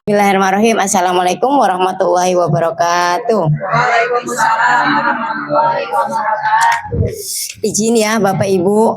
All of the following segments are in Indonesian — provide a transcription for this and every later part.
Bismillahirrahmanirrahim. Assalamualaikum warahmatullahi wabarakatuh. Waalaikumsalam warahmatullahi wabarakatuh. Izin ya Bapak Ibu,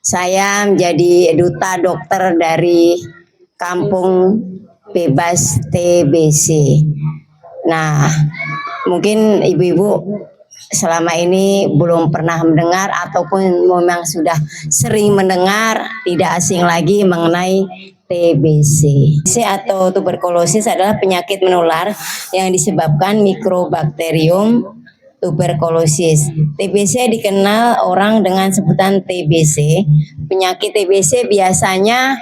saya menjadi duta dokter dari Kampung Bebas TBC. Nah, mungkin ibu-ibu selama ini belum pernah mendengar ataupun memang sudah sering mendengar, tidak asing lagi mengenai TBC. TBC atau tuberkulosis adalah penyakit menular yang disebabkan mikrobakterium tuberkulosis. TBC dikenal orang dengan sebutan TBC. Penyakit TBC biasanya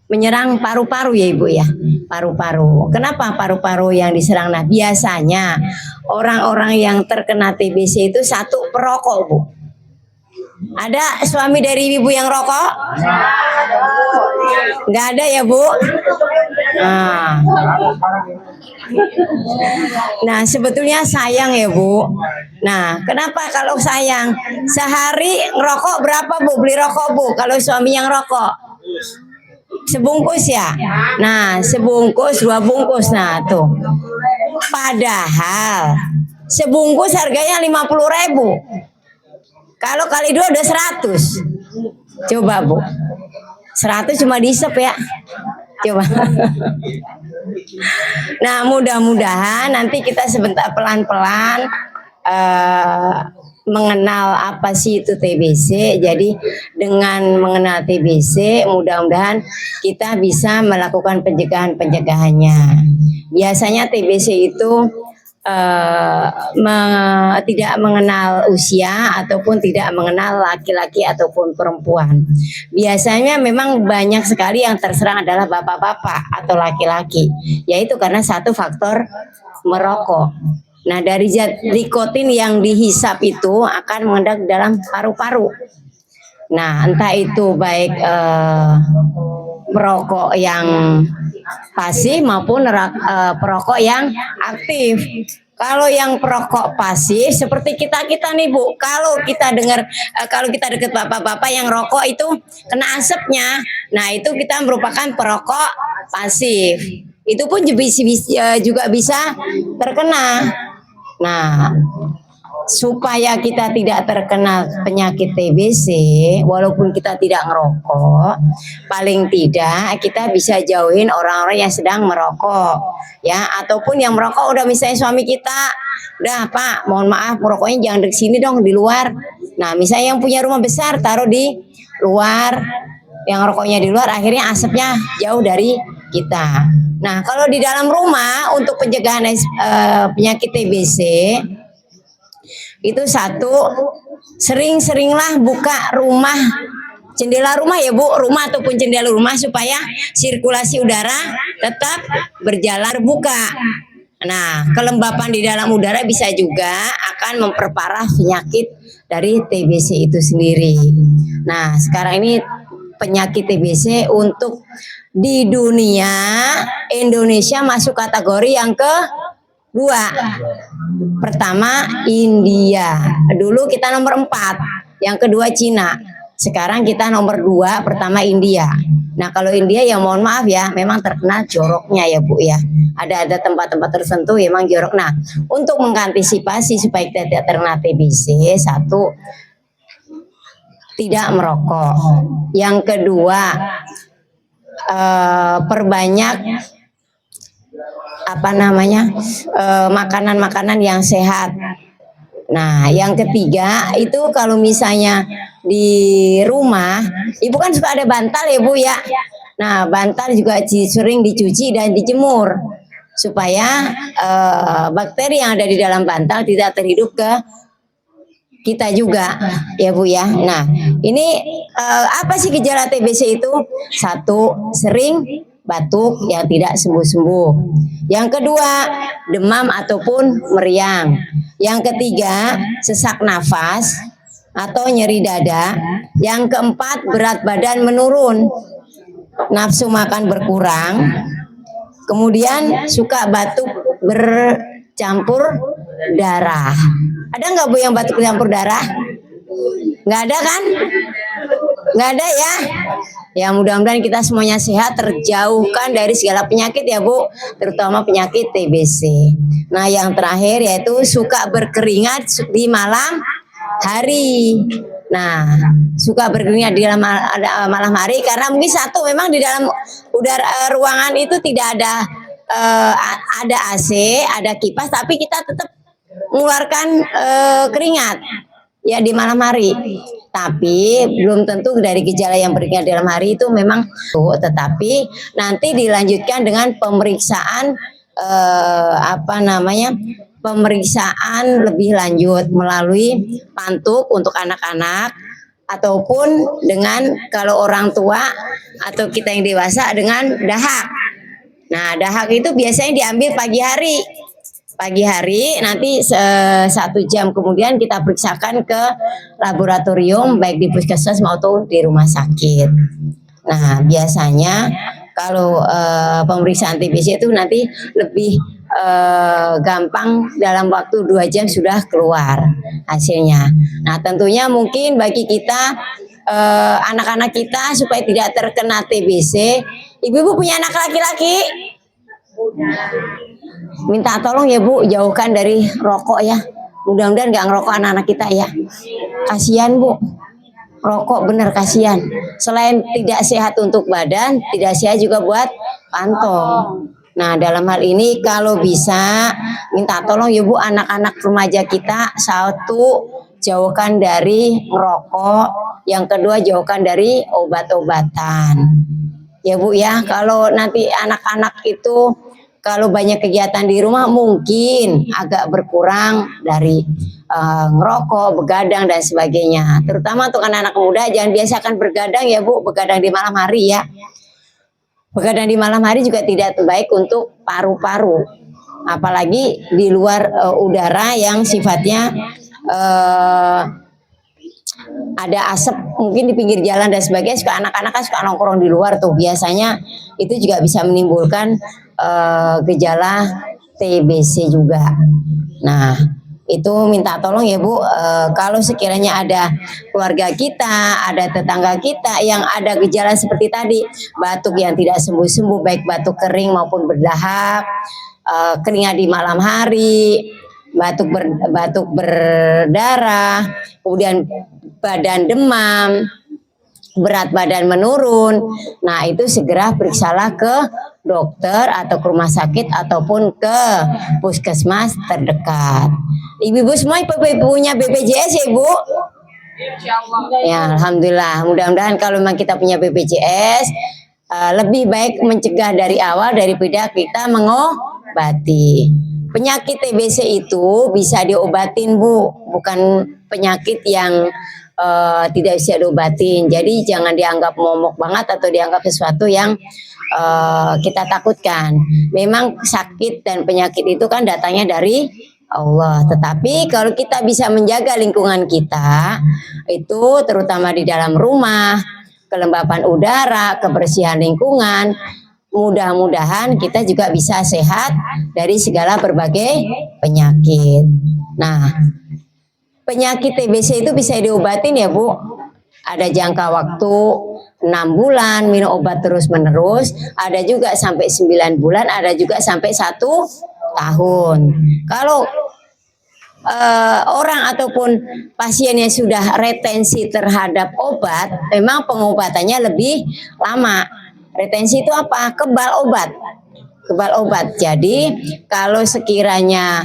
menyerang paru-paru ya Ibu ya, paru-paru. Kenapa paru-paru yang diserang? Nah, biasanya orang-orang yang terkena TBC itu satu perokok, Bu. Ada suami dari ibu yang rokok? Nggak ada ya Bu? Nah, sebetulnya sayang ya Bu. Nah, kenapa kalau sayang? Sehari ngerokok berapa Bu? Beli rokok Bu kalau suami yang rokok? Sebungkus ya? Nah, sebungkus, 2 bungkus. Nah, tuh. Padahal sebungkus harganya 50.000. Kalau kali 2 udah 100. Coba Bu. 100 cuma diisep ya. Coba. Nah, mudah-mudahan nanti kita sebentar pelan-pelan mengenal apa sih itu TBC. Jadi dengan mengenal TBC, mudah-mudahan kita bisa melakukan pencegahan-pencegahannya. Biasanya TBC itu tidak mengenal usia ataupun tidak mengenal laki-laki ataupun perempuan. Biasanya memang banyak sekali yang terserang adalah bapak-bapak atau laki-laki, yaitu karena satu faktor merokok. Nah, dari zat nikotin yang dihisap itu akan mengendap dalam paru-paru. Nah, entah itu baik perokok yang pasif maupun perokok yang aktif. Kalau yang perokok pasif seperti kita nih Bu, kalau kita dengar kalau kita deket bapak-bapak yang rokok itu kena asapnya, nah itu kita merupakan perokok pasif. Itu pun juga bisa terkena. Nah, supaya kita tidak terkena penyakit TBC, walaupun kita tidak ngerokok, paling tidak kita bisa jauhin orang-orang yang sedang merokok, ya, ataupun yang merokok udah misalnya suami kita, udah Pak, mohon maaf merokoknya jangan di sini dong, di luar. Nah, misalnya yang punya rumah besar taruh di luar, yang rokoknya di luar, akhirnya asapnya jauh dari kita. Nah, kalau di dalam rumah untuk pencegahan penyakit TBC itu satu, sering-seringlah buka rumah, jendela rumah ya Bu, rumah ataupun jendela rumah supaya sirkulasi udara tetap berjalan terbuka. Nah, kelembapan di dalam udara bisa juga akan memperparah penyakit dari TBC itu sendiri. Nah, sekarang ini penyakit TBC untuk di dunia, Indonesia masuk kategori yang kedua. Pertama India, dulu kita nomor 4, yang kedua Cina, sekarang kita nomor 2, pertama India. Nah, kalau India ya mohon maaf ya, memang terkena joroknya ya Bu ya. Ada tempat-tempat tertentu memang jorok. Nah, untuk mengantisipasi supaya kita tidak terkena TBC, satu, tidak merokok. Yang kedua, perbanyak makanan-makanan yang sehat. Nah, yang ketiga itu kalau misalnya di rumah, Ibu kan suka ada bantal ya Bu ya. Nah, bantal juga sering dicuci dan dijemur supaya bakteri yang ada di dalam bantal tidak terhidup ke kita juga ya Bu ya. Nah, ini apa sih gejala TBC itu? Satu, sering batuk yang tidak sembuh-sembuh. Yang kedua, demam ataupun meriang. Yang ketiga, sesak nafas atau nyeri dada. Yang keempat, berat badan menurun, nafsu makan berkurang. Kemudian suka batuk bercampur darah. Ada nggak Bu yang batuk bercampur darah? Nggak ada kan? Nggak ada ya? Ya mudah-mudahan kita semuanya sehat, terjauhkan dari segala penyakit ya Bu, terutama penyakit TBC. Nah yang terakhir yaitu suka berkeringat di malam hari. Nah suka berkeringat di malam hari karena mungkin satu memang di dalam udara ruangan itu tidak ada ada AC, ada kipas, tapi kita tetap mengeluarkan keringat ya di malam hari. Tapi belum tentu dari gejala yang berkeringat dalam hari itu memang, tetapi nanti dilanjutkan dengan pemeriksaan pemeriksaan lebih lanjut melalui pantuk untuk anak-anak ataupun dengan kalau orang tua atau kita yang dewasa dengan dahak. Nah, dahak itu biasanya diambil pagi hari. Pagi hari nanti 1 jam kemudian kita periksakan ke laboratorium baik di puskesmas maupun di rumah sakit. Nah biasanya kalau pemeriksaan TBC itu nanti lebih gampang, dalam waktu 2 jam sudah keluar hasilnya. Nah tentunya mungkin bagi kita anak-anak kita supaya tidak terkena TBC, ibu-ibu punya anak laki-laki? Minta tolong ya Bu, jauhkan dari rokok ya. Mudah-mudahan gak ngerokok anak-anak kita ya. Kasihan Bu, rokok bener kasihan. Selain tidak sehat untuk badan, tidak sehat juga buat kantong. Nah dalam hal ini kalau bisa minta tolong ya Bu, anak-anak remaja kita, satu jauhkan dari ngerokok, yang kedua jauhkan dari obat-obatan. Ya Bu ya, kalau nanti anak-anak itu kalau banyak kegiatan di rumah mungkin agak berkurang dari ngerokok, begadang dan sebagainya. Terutama untuk anak-anak muda jangan biasakan bergadang ya Bu, begadang di malam hari ya. Begadang di malam hari juga tidak baik untuk paru-paru. Apalagi di luar udara yang sifatnya ada asap mungkin di pinggir jalan dan sebagainya. Suka anak-anak kan suka nongkrong di luar tuh, biasanya itu juga bisa menimbulkan gejala TBC juga. Nah itu minta tolong ya Bu, kalau sekiranya ada keluarga kita, ada tetangga kita yang ada gejala seperti tadi, batuk yang tidak sembuh-sembuh, baik batuk kering maupun berdahak, keringat di malam hari, batuk berdarah, kemudian badan demam, berat badan menurun. Nah itu segera periksalah ke dokter atau ke rumah sakit ataupun ke puskesmas terdekat. Ibu-ibu semua punya BPJS ya Ibu? Ya Alhamdulillah, mudah-mudahan kalau memang kita punya BPJS lebih baik mencegah dari awal daripada kita mengobati. Penyakit TBC itu bisa diobatin Bu, bukan penyakit yang tidak bisa diobatin. Jadi jangan dianggap momok banget atau dianggap sesuatu yang kita takutkan. Memang sakit dan penyakit itu kan datangnya dari Allah. Tetapi kalau kita bisa menjaga lingkungan kita, itu terutama di dalam rumah, kelembapan udara, kebersihan lingkungan, mudah-mudahan kita juga bisa sehat dari segala berbagai penyakit. Nah, penyakit TBC itu bisa diobatin ya Bu. Ada jangka waktu 6 bulan minum obat terus menerus, ada juga sampai 9 bulan, ada juga sampai 1 tahun. Kalau orang ataupun pasien yang sudah retensi terhadap obat, memang pengobatannya lebih lama. Retensi itu apa? Kebal obat. Kebal obat. Jadi kalau sekiranya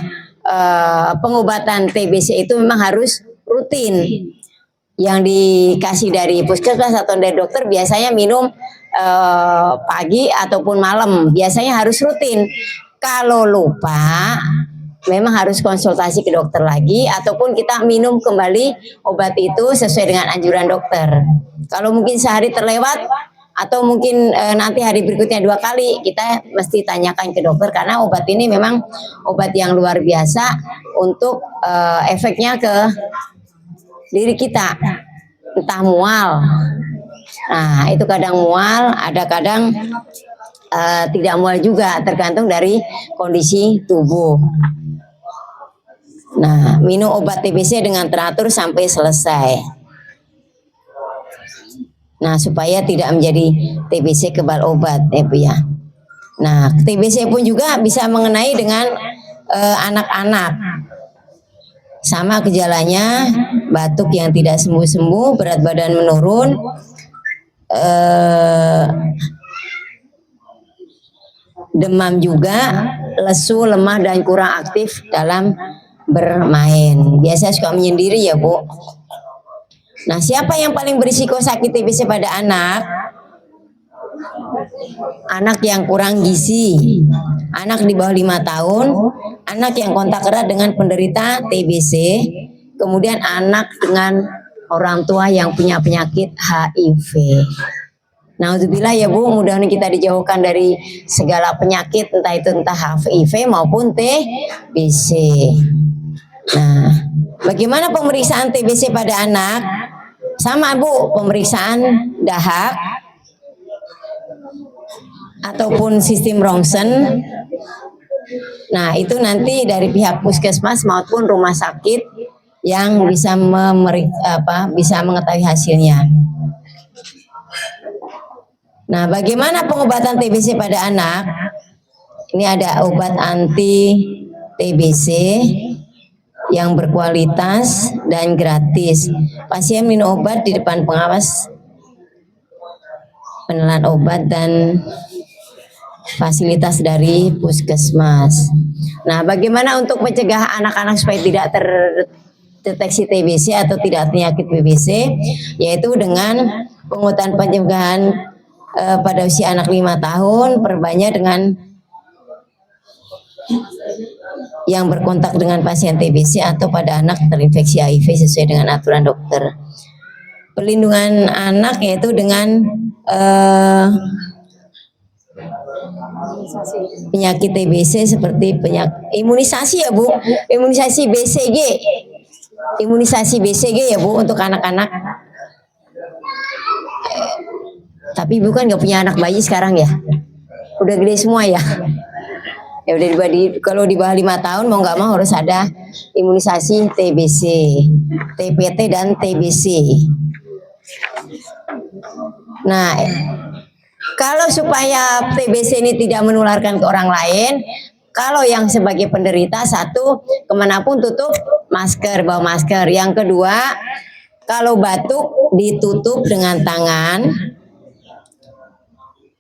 pengobatan TBC itu memang harus rutin. Yang dikasih dari puskesmas atau dari dokter biasanya minum pagi ataupun malam. Biasanya harus rutin. Kalau lupa, memang harus konsultasi ke dokter lagi ataupun kita minum kembali obat itu sesuai dengan anjuran dokter. Kalau mungkin sehari terlewat atau mungkin nanti hari berikutnya 2 kali, kita mesti tanyakan ke dokter karena obat ini memang obat yang luar biasa untuk efeknya ke diri kita, entah mual. Nah itu kadang mual, ada kadang tidak mual juga, tergantung dari kondisi tubuh. Nah minum obat TBC dengan teratur sampai selesai. Nah, supaya tidak menjadi TBC kebal obat ya Bu ya. Nah, TBC pun juga bisa mengenai dengan anak-anak. Sama gejalanya, batuk yang tidak sembuh-sembuh, berat badan menurun, demam juga, lesu, lemah dan kurang aktif dalam bermain. Biasa suka menyendiri ya Bu. Nah, siapa yang paling berisiko sakit TBC pada anak? Anak yang kurang gizi, anak di bawah 5 tahun, anak yang kontak erat dengan penderita TBC, kemudian anak dengan orang tua yang punya penyakit HIV. Nauzubillah ya Bu, mudah-mudahan kita dijauhkan dari segala penyakit, entah HIV maupun TBC. Nah, bagaimana pemeriksaan TBC pada anak? Sama Bu, pemeriksaan dahak ataupun sistem Ronsen. Nah, itu nanti dari pihak puskesmas maupun rumah sakit yang bisa bisa mengetahui hasilnya. Nah, bagaimana pengobatan TBC pada anak? Ini ada obat anti TBC yang berkualitas dan gratis. Pasien minum obat di depan pengawas penelan obat dan fasilitas dari puskesmas. Nah, bagaimana untuk mencegah anak-anak supaya tidak terdeteksi TBC atau tidak penyakit TBC? Yaitu dengan pengobatan pencegahan pada usia anak 5 tahun, perbanyak dengan yang berkontak dengan pasien TBC atau pada anak terinfeksi HIV sesuai dengan aturan dokter. Perlindungan anak yaitu dengan penyakit TBC seperti imunisasi ya Bu, imunisasi BCG ya Bu untuk anak-anak. Tapi Ibu kan nggak punya anak bayi sekarang ya, udah gede semua ya. Ya udah kalau di bawah 5 tahun mau nggak mau harus ada imunisasi TBC, TPT dan TBC. Nah, kalau supaya TBC ini tidak menularkan ke orang lain, kalau yang sebagai penderita, satu, kemanapun tutup masker, bawa masker. Yang kedua, kalau batuk ditutup dengan tangan.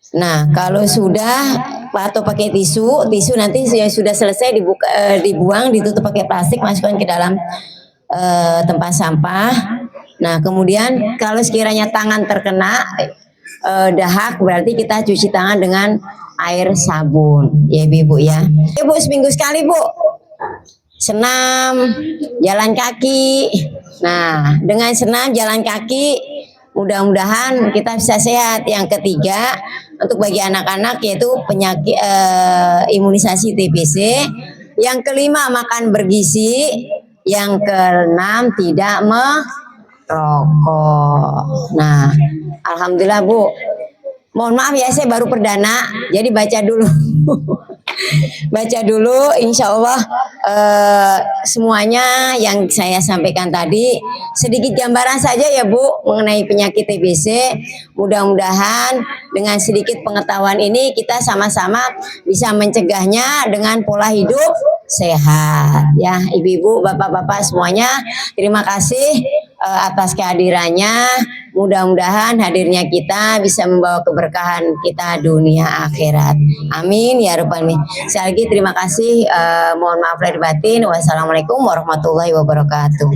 Nah, kalau sudah atau pakai tisu nanti yang sudah selesai dibuang, ditutup pakai plastik, masukkan ke dalam tempat sampah. Nah, kemudian kalau sekiranya tangan terkena dahak, berarti kita cuci tangan dengan air sabun, ya Ibu ya. Ibu seminggu sekali Bu, senam, jalan kaki. Nah, dengan senam, jalan kaki, mudah-mudahan kita bisa sehat. Yang ketiga, untuk bagi anak-anak yaitu penyakit imunisasi TBC. Yang kelima, makan bergizi. Yang keenam, tidak merokok. Nah, alhamdulillah Bu. Mohon maaf ya, saya baru perdana, jadi baca dulu. Baca dulu, insya Allah semuanya yang saya sampaikan tadi sedikit gambaran saja ya Bu mengenai penyakit TBC. Mudah-mudahan dengan sedikit pengetahuan ini kita sama-sama bisa mencegahnya dengan pola hidup sehat ya. Ibu-ibu, bapak-bapak semuanya, terima kasih atas kehadirannya. Mudah-mudahan hadirnya kita bisa membawa keberkahan kita dunia akhirat. Amin ya rabbal alamin. Sekali lagi terima kasih. Mohon maaf lahir batin. Wassalamualaikum warahmatullahi wabarakatuh.